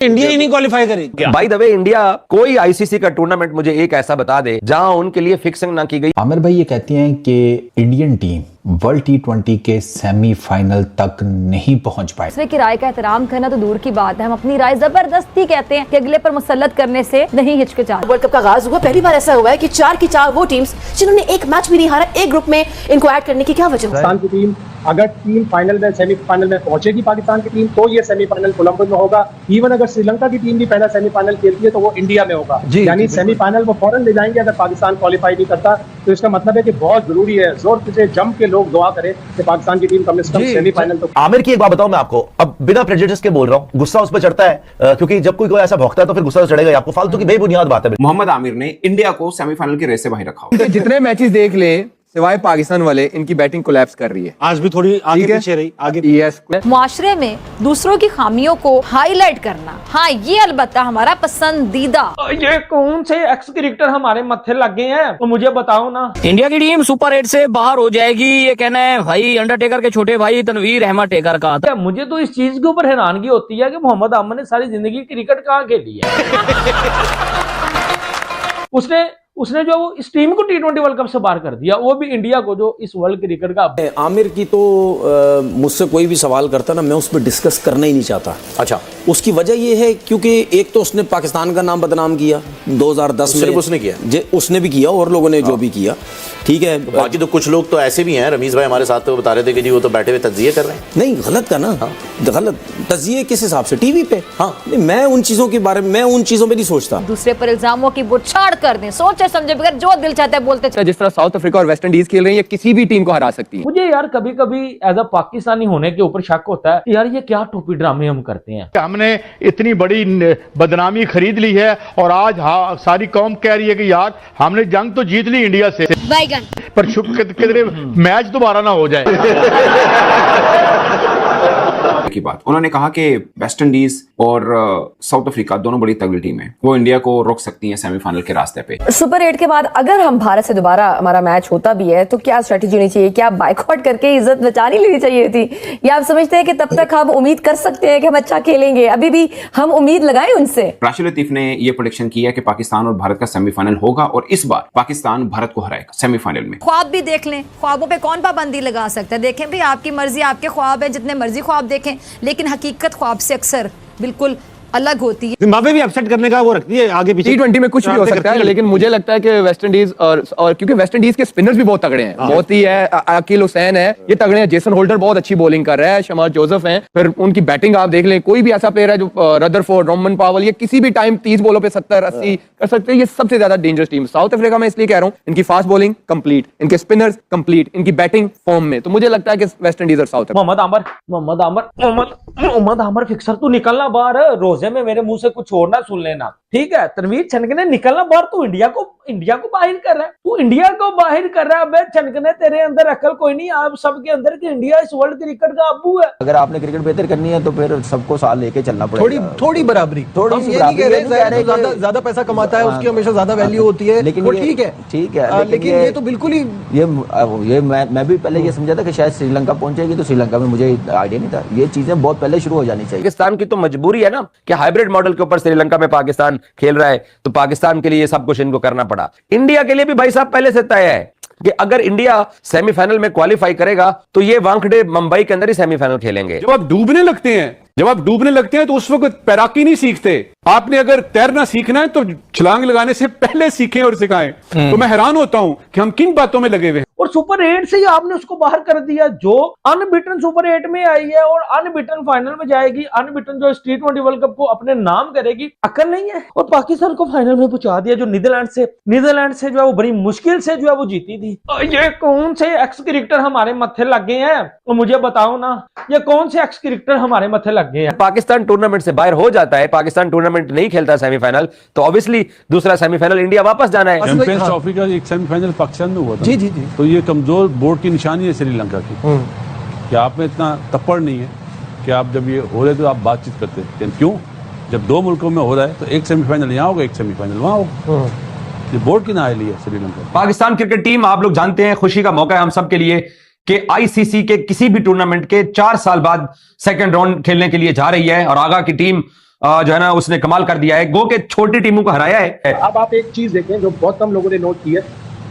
India ही नहीं qualify करेगी। By the way, India कोई आईसीसी का टूर्नामेंट मुझे एक ऐसा बता दे जहां उनके लिए फिक्सिंग ना की गई। आमिर भाई ये कहती हैं कि इंडियन टीम वर्ल्ड T20 के सेमीफाइनल तक नहीं पहुंच पाए। दूसरे की राय का एहतराम करना तो दूर की बात है, हम अपनी राय जबरदस्ती कहते हैं कि अगले पर मुसल्लत करने से नहीं हिचकिचाते। वर्ल्ड कप का आगाज हुआ, पहली बार ऐसा हुआ है कि 4 की 4 वो टीम्स जिन्होंने एक मैच भी नहीं हारा, एक ग्रुप में इनको ऐड करने की क्या वजह? पाकिस्तान की टीम अगर टीम फाइनल में सेमीफाइनल में पहुंचेगी पाकिस्तान की टीम, तो ये सेमीफाइनल कोलंबो में होगा। इवन अगर श्रीलंका की टीम भी पहला सेमीफाइनल खेलती है तो वो इंडिया में होगा, यानी सेमीफाइनल वो फौरन ले जाएंगे अगर पाकिस्तान क्वालिफाई नहीं करता। तो इसका मतलब है कि बहुत जरूरी है, जोर से जम के लोग दुआ करें कि पाकिस्तान की टीम कम से कम सेमीफाइनल तो। आमिर की एक बात बताऊं मैं आपको, अब बिना प्रेजुडिस के बोल रहा हूं, गुस्सा उस पर चढ़ता है क्योंकि जब कोई ऐसा भौंकता है तो फिर गुस्सा तो चढ़ेगा आपको। फालतू की बेबुनियाद बात है। मोहम्मद आमिर ने इंडिया को सेमीफाइनल के रेस से बाहर रखा। जितने मैचेस देख ले सिवाय पाकिस्तान वाले, इनकी बैटिंग कोलैप्स कर रही है। आज भी थोड़ी आगे पीछे रही, आगे यस। मुआशरे में दूसरों की खामियों को हाईलाइट करना, हाँ ये अलबत्ता हमारा पसंदीदा। ये कौन से एक्स क्रिकेटर हमारे मत्थे लग गए हैं तो मुझे बताओ ना। इंडिया की टीम सुपर 8 से बाहर हो जाएगी, ये कहना है भाई अंडरटेकर के छोटे भाई तनवीर अहमद टेकर का। मुझे तो इस चीज के ऊपर हैरानगी होती है कि मोहम्मद आमिर ने सारी जिंदगी क्रिकेट कहाँ खेली है। उसने जो इस टीम को T20 वर्ल्ड कप से बाहर कर दिया, वो भी इंडिया को जो इस वर्ल्ड क्रिकेट का। आमिर की तो मुझसे कोई भी सवाल करता ना, मैं उस पर डिस्कस करना ही नहीं चाहता। अच्छा, उसकी वजह ये है क्योंकि एक तो उसने पाकिस्तान का नाम बदनाम किया 2010 में, उसने किया, उसने भी किया और लोगों ने जो भी किया, ठीक है। बाकी तो कुछ लोग तो ऐसे भी हैं, रमीज भाई हमारे साथ तो बता रहे थे कि जी वो तो बैठे हुए तज्जिए कर रहे हैं। नहीं, गलत का ना, गलत तज्जिए किस हिसाब से? टीवी पे। हाँ, मैं उन चीजों के बारे में, मैं उन चीजों में नहीं सोचता। दूसरे पर इल्जामों की बुछाड़ कर दें, सोचे समझे बगैर जो दिल चाहता है बोलते चले। जिस तरह साउथ अफ्रीका और वेस्ट इंडीज खेल रही है, ये किसी भी टीम को हरा सकती है। मुझे यार कभी कभी एज अ पाकिस्तानी होने के ऊपर शक होता है, यार ये क्या टोपी ड्रामे हम करते हैं। हमने इतनी बड़ी बदनामी खरीद ली है और आज सारी कौम कह रही है कि यार हमने जंग तो जीत ली इंडिया से, पर कितने मैच दोबारा ना हो जाए। की बात उन्होंने कहा कि वेस्ट इंडीज और साउथ अफ्रीका दोनों बड़ी तगड़ी टीम है, वो इंडिया को रोक सकती हैं सेमीफाइनल के रास्ते पे। सुपर 8 के बाद अगर हम भारत से दोबारा हमारा मैच होता भी है तो क्या स्ट्रेटेजी होनी चाहिए? क्या बाइकआउट करके इज्जत बचा नहीं लेनी चाहिए थी? या आप समझते हैं कि तब तक हम उम्मीद कर सकते हैं कि हम अच्छा खेलेंगे? अभी भी हम उम्मीद लगाएं उनसे। राशिद लतीफ ने यह प्रेडिक्शन किया कि पाकिस्तान और भारत का सेमीफाइनल होगा और इस बार पाकिस्तान भारत को हराएगा सेमीफाइनल में। ख्वाब भी देख लें, ख्वाबों पे कौन पाबंदी लगा सकता है? देखें भाई, आपकी मर्जी, आपके ख्वाब है, जितने मर्जी ख्वाब देखें, लेकिन हकीकत ख्वाब से अक्सर बिल्कुल अलग होती है। जिम्बाब्वे भी अपसेट करने का वो रखती है आगे पीछे। T20 में कुछ भी हो सकता है, लेकिन मुझे लगता है कि वेस्ट इंडीज और क्योंकि वेस्ट इंडीज के स्पिनर्स भी बहुत तगड़े हैं, बहुत ही है। अकील हुसैन है, ये तगड़े हैं। जेसन होल्डर बहुत अच्छी बॉलिंग कर रहा है, शमार जोसेफ हैं। फिर उनकी बैटिंग आप देख लें, कोई भी ऐसा प्लेयर है जो रदरफोर्ड, रोमन पावल, ये किसी भी टाइम 30 बॉलों पे 70-80 कर सकते हैं। ये सबसे ज्यादा डेंजरस टीम साउथ अफ्रीका में इसलिए कह रहा हूँ, इनकी फास्ट बॉलिंग कंप्लीट, इनके स्पिनर्स कंप्लीट, इनकी बैटिंग फॉर्म में। तो मुझे लगता है कि वेस्ट इंडीज और साउथ। मोहम्मद आमिर फिक्सर तू निकलना बाहर, रोजे में मेरे मुंह से कुछ और ना सुन लेना, ठीक है? तनवीर छनकने निकलना बाहर, तू इंडिया को बाहर कर रहा है, तू इंडिया को बाहर कर रहा है। अबे छनकने, तेरे अंदर अकल कोई नहीं, आप सबके अंदर कि इंडिया इस वर्ल्ड क्रिकेट का अब्बू है। अगर आपने क्रिकेट बेहतर करनी है तो फिर सबको साथ लेके चलना पड़ेगा। थोड़ी बराबरी, थोड़ी सी बराबरी। ज्यादा पैसा कमाता है, उसकी हमेशा ज्यादा वैल्यू होती है, लेकिन ठीक है, लेकिन ये तो बिल्कुल ही ये मैं भी पहले ये समझा था कि शायद श्रीलंका पहुंचेगी, तो श्रीलंका में मुझे आइडिया नहीं था। ये चीजें बहुत पहले शुरू हो जानी चाहिए। पाकिस्तान की तो मजबूरी है ना कि हाइब्रिड मॉडल के ऊपर श्रीलंका में पाकिस्तान खेल रहा है, तो पाकिस्तान के लिए सब कुछ इनको करना पड़ा। इंडिया के लिए भी भाई साहब पहले से तय है कि अगर इंडिया सेमीफाइनल में क्वालिफाई करेगा तो ये वानखेड़े मुंबई के अंदर ही सेमीफाइनल खेलेंगे। जब आप डूबने लगते हैं तो उस वक्त तैराकी नहीं सीखते। आपने अगर तैरना सीखना है तो छलांग लगाने से पहले सीखें और सिखाएं। तो मैं हैरान होता हूं कि हम किन बातों में लगे हुए हैं। और सुपर 8 से ही आपने उसको बाहर कर दिया, जो अनबीटन सुपर 8 में आई है और अनबीटन फाइनल में जाएगी, अनबीटन जो T20 वर्ल्ड कप को अपने नाम करेगी। अकल नहीं है। और पाकिस्तान को फाइनल में पहुंचा दिया, जो नीदरलैंड से जो है वो बड़ी मुश्किल से जो है वो जीती थी। ये कौन से एक्स क्रिकेटर हमारे मत्थे लग गए हैं तो मुझे बताओ ना, ये कौन से एक्स क्रिकेटर हमारे मत्थे लग गए हैं? पाकिस्तान टूर्नामेंट से बाहर हो जाता है, पाकिस्तान टूर्नामेंट नहीं खेलता सेमीफाइनल, तो ऑब्वियसली दूसरा सेमीफाइनल इंडिया वापस जाना है। चैंपियंस ट्रॉफी का एक सेमीफाइनल पाकिस्तान में हुआ था। जी। तो ये कमजोर बोर्ड की निशानी है श्रीलंका की, कि आप में इतना तप्पड़ नहीं है कि आप जब ये हो रहे तो आप बातचीत करते हैं। क्यों? जब दो मुल्कों में हो रहा है तो एक सेमीफाइनल यहाँ होगा, एक सेमीफाइनल वहाँ होगा। ये बोर्ड की नाइली है श्रीलंका। पाकिस्तान क्रिकेट टीम, आप लोग जानते हैं, खुशी का मौका है हम सब के लिए कि आईसीसी के किसी भी टूर्नामेंट के 4 साल बाद सेकंड राउंड खेलने के लिए जा रही है और आगा की टीम जो है ना उसने कमाल कर दिया है, गो के छोटी टीमों को हराया है। अब आप एक चीज देखें जो बहुत कम लोगों ने नोट की है,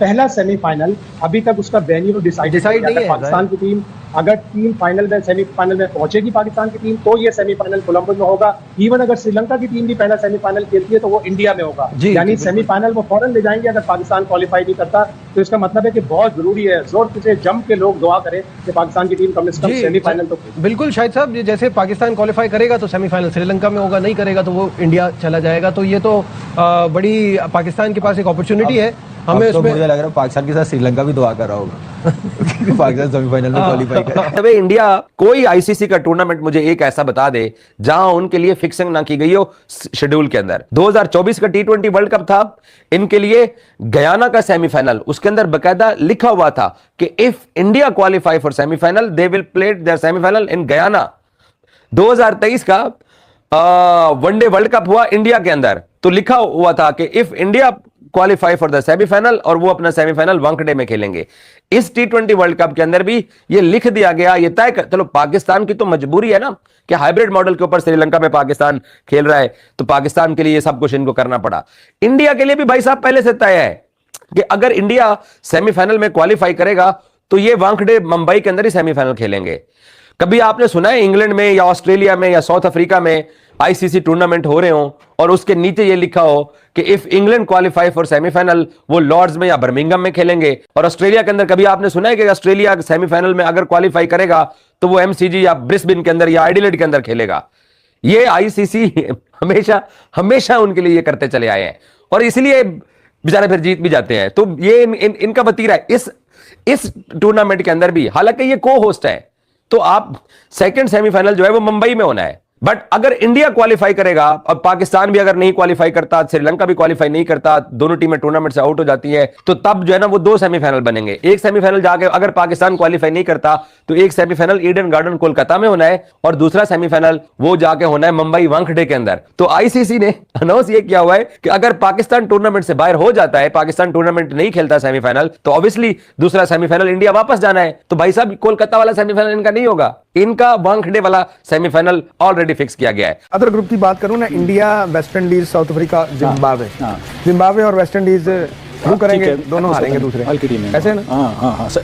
पहला सेमीफाइनल अभी तक उसका वेन्यू डिसाइड नहीं है। पाकिस्तान की टीम अगर टीम फाइनल में सेमीफाइनल में पहुंचेगी पाकिस्तान की टीम तो ये सेमीफाइनल कोलंबो में होगा। इवन अगर श्रीलंका की टीम भी पहला सेमीफाइनल खेलती है तो वो इंडिया में होगा, यानी सेमीफाइनल वो फौरन ले जाएंगे अगर पाकिस्तान क्वालिफाई नहीं करता। तो इसका मतलब है कि बहुत जरूरी है, जोर से जम के लोग दुआ करें कि पाकिस्तान की टीम कम से कम सेमीफाइनल तो। बिल्कुल शाहिद साहब, जैसे पाकिस्तान क्वालिफाई करेगा तो सेमीफाइनल श्रीलंका में होगा, नहीं करेगा तो वो इंडिया चला जाएगा। तो ये तो बड़ी पाकिस्तान के पास एक अपॉर्चुनिटी है। हमें तो उसमें मुझे लग रहा है पाकिस्तान के साथ श्रीलंका भी दुआ कर रहा होगा कि पाकिस्तान सेमीफाइनल में क्वालिफाई करे। अबे इंडिया कोई आईसीसी का टूर्नामेंट मुझे एक ऐसा बता दे जहां उनके लिए फिक्सिंग ना की गई हो शेड्यूल के अंदर। 2024 का T20 वर्ल्ड कप था, इनके लिए गयाना का सेमीफाइनल, उसके अंदर बकायदा लिखा हुआ था कि if India qualify for semifinal they will play their semifinal in Guyana. 2023 का वनडे वर्ल्ड कप हुआ इंडिया के अंदर, तो लिखा हुआ था कि if India qualify for the semifinal, और वो अपना सेमीफाइनल वानखेड़े में खेलेंगे। इस T20 वर्ल्ड कप के अंदर भी ये लिख दिया गया, ये तय कर, चलो पाकिस्तान की तो मजबूरी है ना कि हाइब्रिड मॉडल के ऊपर श्रीलंका में पाकिस्तान खेल रहा है, तो पाकिस्तान के लिए ये सब कुछ इनको करना पड़ा। इंडिया के लिए भी भाई साहब पहले से तय है कि अगर इंडिया सेमीफाइनल में क्वालिफाई करेगा तो ये वानखेड़े मुंबई के अंदर ही सेमीफाइनल खेलेंगे। कभी आपने सुना है इंग्लैंड में या ऑस्ट्रेलिया में या साउथ अफ्रीका में आईसीसी टूर्नामेंट हो रहे हो और उसके नीचे ये लिखा हो कि if England qualify for semifinal वो लॉर्ड्स में या बर्मिंघम में खेलेंगे? और ऑस्ट्रेलिया के अंदर कभी आपने सुना है कि ऑस्ट्रेलिया सेमीफाइनल में अगर क्वालिफाई करेगा तो वो एमसीजी या ब्रिस्बेन के अंदर या एडिलेड के अंदर खेलेगा? ये आईसीसी हमेशा हमेशा उनके लिए ये करते चले आए हैं और इसलिए बेचारे फिर जीत भी जाते हैं। तो ये इनका वतीरा है इस टूर्नामेंट के अंदर भी। हालांकि ये को होस्ट है तो आप सेकंड सेमीफाइनल जो है वो मुंबई में होना है, बट अगर इंडिया क्वालिफाई करेगा और पाकिस्तान भी अगर नहीं क्वालिफाई करता, श्रीलंका भी क्वालिफाई नहीं करता, दोनों टीमें टूर्नामेंट से आउट हो जाती हैं, तो तब जो है ना वो दो सेमीफाइनल बनेंगे। एक सेमीफाइनल जाके अगर पाकिस्तान क्वालिफाई नहीं करता तो एक सेमीफाइनल ईडन गार्डन कोलकाता में होना है और दूसरा सेमीफाइनल वो जाके होना है मुंबई वानखेड़े के अंदर। तो आईसीसी ने अनाउंस ये किया हुआ है कि अगर पाकिस्तान टूर्नामेंट से बाहर हो जाता है, पाकिस्तान टूर्नामेंट नहीं खेलता सेमीफाइनल, तो ऑब्वियसली दूसरा सेमीफाइनल इंडिया वापस जाना है। तो भाई साहब कोलकाता वाला सेमीफाइनल इनका नहीं होगा, इनका वानखेड़े वाला सेमीफाइनल ऑलरेडी फिक्स किया गया है। अदर ग्रुप की बात करूं ना, India, West Indies, south Africa, Zimbabwe. Zimbabwe और वेस्ट इंडीज वो करेंगे, दोनों हारेंगे दूसरे हल्की टीम है। ऐसे ना।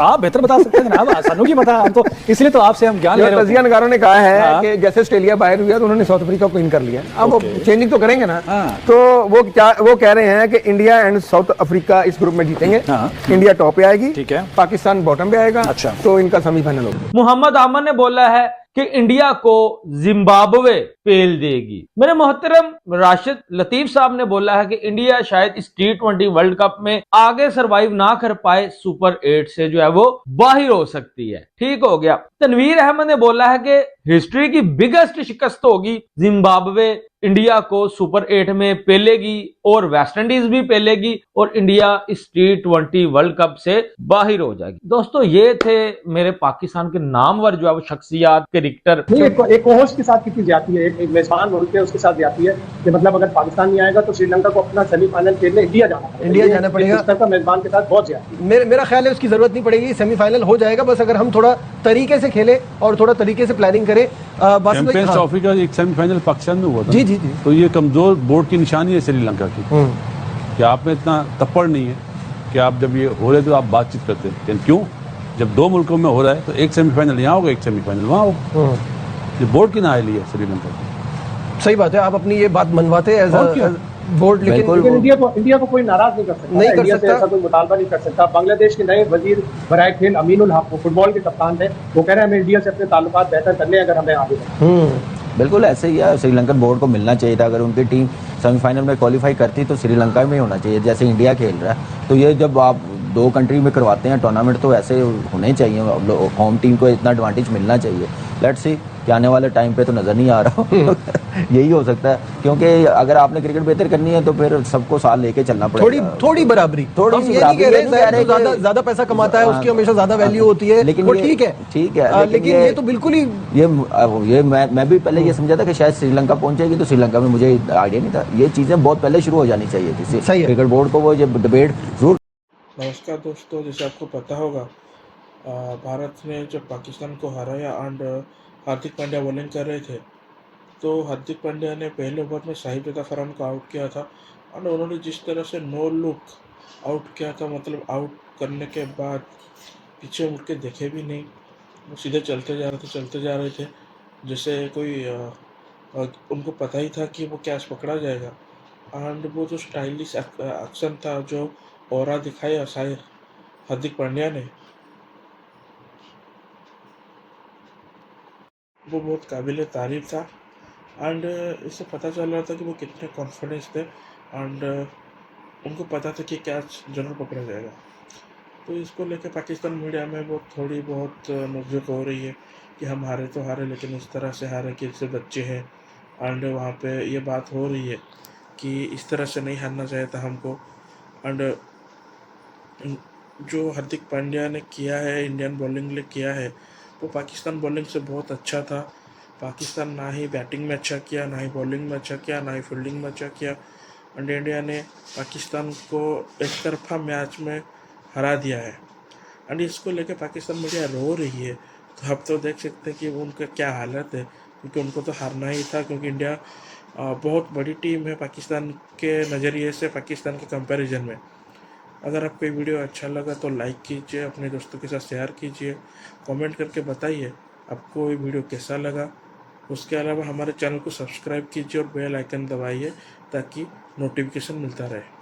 आप बेहतर बता सकते हैं जनाब, सानू की बता, हम तो इसलिए तो आपसे हम ज्ञान ले रहे हैं। तजिया नगारों ने कहा है कि जैसे ऑस्ट्रेलिया बाहर हुआ तो उन्होंने साउथ अफ्रीका को इन कर लिया। अब वो चेंजिंग तो करेंगे ना, तो वो कह रहे हैं कि इंडिया एंड साउथ अफ्रीका इस ग्रुप में जीतेंगे। इंडिया टॉप पे आएगी, ठीक है, पाकिस्तान बॉटम पे आएगा। अच्छा, तो इनका सेमीफाइनल होगा। मोहम्मद आमन ने बोला है कि इंडिया को जिम्बाब्वे पेल देगी। मेरे मोहतरम राशिद लतीफ साहब ने बोला है कि इंडिया शायद इस T20 वर्ल्ड कप में आगे सरवाइव ना कर पाए, सुपर 8 से जो है वो बाहर हो सकती है। ठीक हो गया। तनवीर अहमद ने बोला है कि हिस्ट्री की बिगेस्ट शिकस्त होगी, जिम्बाब्वे इंडिया को सुपर 8 में पेलेगी और वेस्ट इंडीज भी पेलेगी और इंडिया इस T20 वर्ल्ड कप से बाहर हो जाएगी। दोस्तों ये थे मेरे पाकिस्तान के नामवर जो है वो शख्सियात, क्रिकेटर। एक होस्ट के साथ कितनी जाती है, एक मेजबान मुल्क है उसके साथ जाती है कि मतलब अगर पाकिस्तान नहीं आएगा तो श्रीलंका को अपना सेमीफाइनल खेलने इंडिया जाना पड़ेगा। मेजबान के साथ बहुत ज्यादा मेरा ख्याल है उसकी जरूरत नहीं पड़ेगी, सेमीफाइनल हो जाएगा। बस अगर हम थोड़ा तरीके से खेले और थोड़ा तरीके से प्लानिंग करें। चैंपियंस ट्रॉफी का एक सेमीफाइनल पाकिस्तान में हुआ था। जी। तो ये कमजोर बोर्ड की निशानी है श्रीलंका की कि आप में इतना तप्पड़ नहीं है कि आप जब ये हो रहे तो आप बातचीत करते हैं। लेकिन क्यों, जब दो मुल्कों में हो रहा है तो एक सेमीफाइनल यहाँ होगा, एक सेमीफाइनल वहाँ होगा। ये बोर्ड की नाअहली है श्रीलंका की। सही बात है, आप अपनी ये बात मनवाते हैं बोर्ड, लेकिन इंडिया को कोई नाराज नहीं कर सकता, नहीं कर सकता, ऐसा कोई मुतालबा नहीं कर सकता। बांग्लादेश के नए वजीर बराए खेल अमीनुल हक, वो फुटबॉल के कप्तान थे, वो कह रहे हैं हमें इंडिया से अपने ताल्लुकात बेहतर करने अगर हमें आगे। बिल्कुल ऐसे ही है, श्रीलंकन बोर्ड को मिलना चाहिए था। अगर उनकी टीम सेमीफाइनल में क्वालिफाई करती तो श्रीलंका में होना चाहिए, जैसे इंडिया खेल रहा है। तो ये जब आप दो कंट्री में करवाते हैं टूर्नामेंट तो ऐसे होने चाहिए, होम टीम को इतना एडवांटेज मिलना चाहिए। लेट्स सी कि आने वाले टाइम पे तो नजर नहीं आ रहा यही हो सकता है, क्योंकि अगर आपने क्रिकेट बेहतर करनी है तो फिर सबको साथ लेके चलना पड़ेगा। थोड़ी बराबरी, ज्यादा पैसा कमाता है उसकी हमेशा ज्यादा वैल्यू होती है, लेकिन वो ठीक है, लेकिन ये तो बिल्कुल ही ये मैं भी पहले ये समझा था कि शायद श्रीलंका पहुंचेगी, तो श्रीलंका में मुझे आइडिया नहीं था। ये चीजें बहुत पहले शुरू हो जानी चाहिए थी क्रिकेट बोर्ड को, वो जब डिबेट जरूर। नमस्कार दोस्तों, जैसे आपको पता होगा भारत ने जब पाकिस्तान को हराया एंड हार्दिक पांड्या बॉलिंग कर रहे थे तो हार्दिक पांड्या ने पहले ओवर में शाहिद अफरीदी को आउट किया था और उन्होंने जिस तरह से नो लुक आउट किया था, मतलब आउट करने के बाद पीछे मुड़ के देखे भी नहीं, वो सीधे चलते जा रहे थे जैसे कोई उनको पता ही था कि वो कैच पकड़ा जाएगा। एंड वो जो स्टाइलिश एक्शन था, जो ऑरा दिखाया शायद हार्दिक पांड्या ने, वो बहुत काबिल तारीफ था। एंड इससे पता चल रहा था कि वो कितने कॉन्फिडेंस थे एंड उनको पता था कि कैच जरूर पकड़ा जाएगा। तो इसको लेकर पाकिस्तान मीडिया में वो थोड़ी बहुत नोकझोंक हो रही है कि हम हारे तो हारे, लेकिन इस तरह से हारे कि इससे बच्चे हैं। एंड वहाँ पे ये बात हो रही है कि इस तरह से नहीं हारना चाहिए था हमको। एंड जो हार्दिक पांड्या ने किया है, इंडियन बॉलिंग लिए किया है, वो पाकिस्तान बॉलिंग से बहुत अच्छा था। पाकिस्तान ना ही बैटिंग में अच्छा किया, ना ही बॉलिंग में अच्छा किया, ना ही फील्डिंग में अच्छा किया। एंड इंडिया ने पाकिस्तान को एक तरफा मैच में हरा दिया है। एंड इसको लेकर पाकिस्तान मीडिया रो रही है। तो आप तो देख सकते हैं कि उनका क्या हालत है, क्योंकि उनको तो हारना ही था, क्योंकि इंडिया बहुत बड़ी टीम है पाकिस्तान के नज़रिए से, पाकिस्तान के कंपैरिजन में। अगर आपको ये वीडियो अच्छा लगा तो लाइक कीजिए, अपने दोस्तों के साथ शेयर कीजिए, कमेंट करके बताइए आपको ये वीडियो कैसा लगा। उसके अलावा हमारे चैनल को सब्सक्राइब कीजिए और बेल आइकन दबाइए ताकि नोटिफिकेशन मिलता रहे।